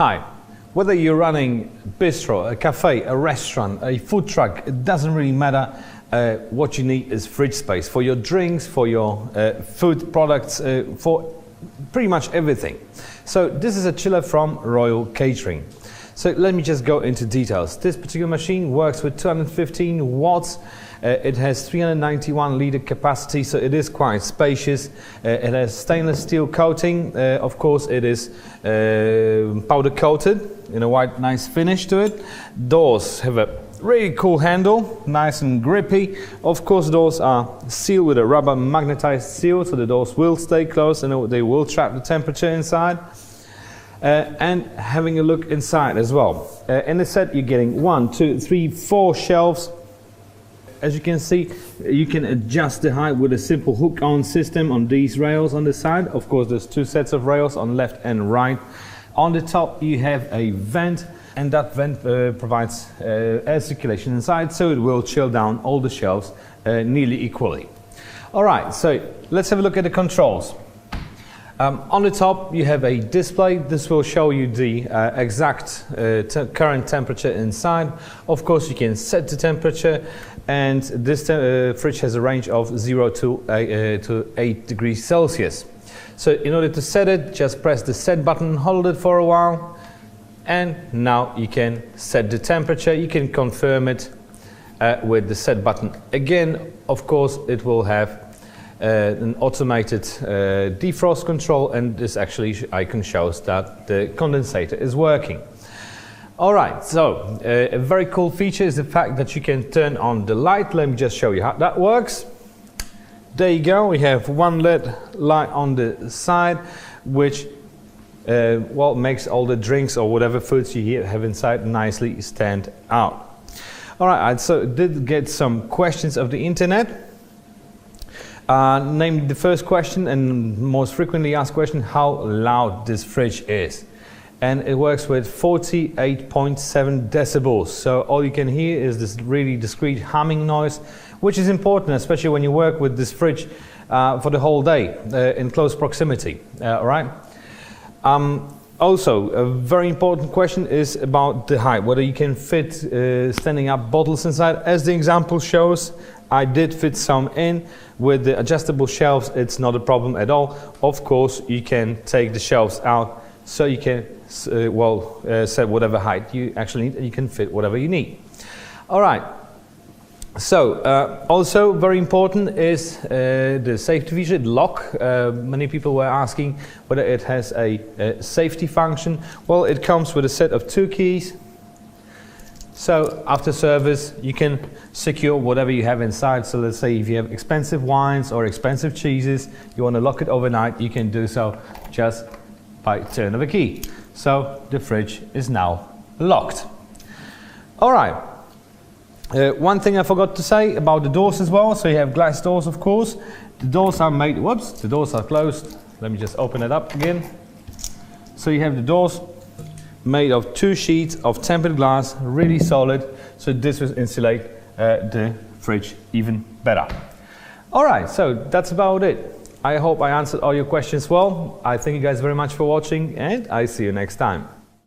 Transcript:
Hi, whether you're running a bistro, a cafe, a restaurant, a food truck, it doesn't really matter. What you need is fridge space for your drinks, for your food products, for pretty much everything. So this is a chiller from Royal Catering. So let me just go into details. This particular machine works with 215 watts. It has 391 litre capacity, so it is quite spacious. It has stainless steel coating. Of course, it is powder coated in a white, nice finish to it. Doors have a really cool handle, nice and grippy. Of course, doors are sealed with a rubber magnetized seal, so the doors will stay closed and they will trap the temperature inside. And having a look inside as well. In the set, you're getting 1, 2, 3, 4 shelves. As you can see, you can adjust the height with a simple hook-on system on these rails on the side. Of course, there's 2 sets of rails on left and right. On the top, you have a vent, and that vent provides air circulation inside, so it will chill down all the shelves nearly equally. All right, so let's have a look at the controls. On the top, you have a display. This will show you the exact current temperature inside. Of course, you can set the temperature, and this fridge has a range of 0 to 8 degrees Celsius. So in order to set it, just press the set button, hold it for a while, and now you can set the temperature. You can confirm it with the set button. Again, of course, it will have an automated defrost control, and this actually icon shows that the condensator is working. Alright, so a very cool feature is the fact that you can turn on the light. Let me just show you how that works. There you go, we have one LED light on the side, which well, makes all the drinks or whatever foods you have inside nicely stand out. Alright, so I did get some questions of the internet. Namely, the first question and most frequently asked question, how loud this fridge is. And it works with 48.7 decibels. So all you can hear is this really discreet humming noise, which is important, especially when you work with this fridge for the whole day in close proximity. All right. Also, a very important question is about the height, whether you can fit standing up bottles inside. As the example shows, I did fit some in. With the adjustable shelves, it's not a problem at all. Of course, you can take the shelves out, so you can set whatever height you actually need, and you can fit whatever you need. All right. So, also very important is the safety feature, the lock. Many people were asking whether it has a safety function. Well, it comes with a set of 2 keys. So after service, you can secure whatever you have inside. So let's say if you have expensive wines or expensive cheeses, you want to lock it overnight, you can do so just by turn of a key. So the fridge is now locked. All right. One thing I forgot to say about the doors as well. So you have glass doors, of course. The doors are made, whoops, the doors are closed. Let me just open it up again. So you have the doors made of 2 sheets of tempered glass, really solid, so this will insulate the fridge even better. Alright, so that's about it. I hope I answered all your questions well. I thank you guys very much for watching, and I see you next time.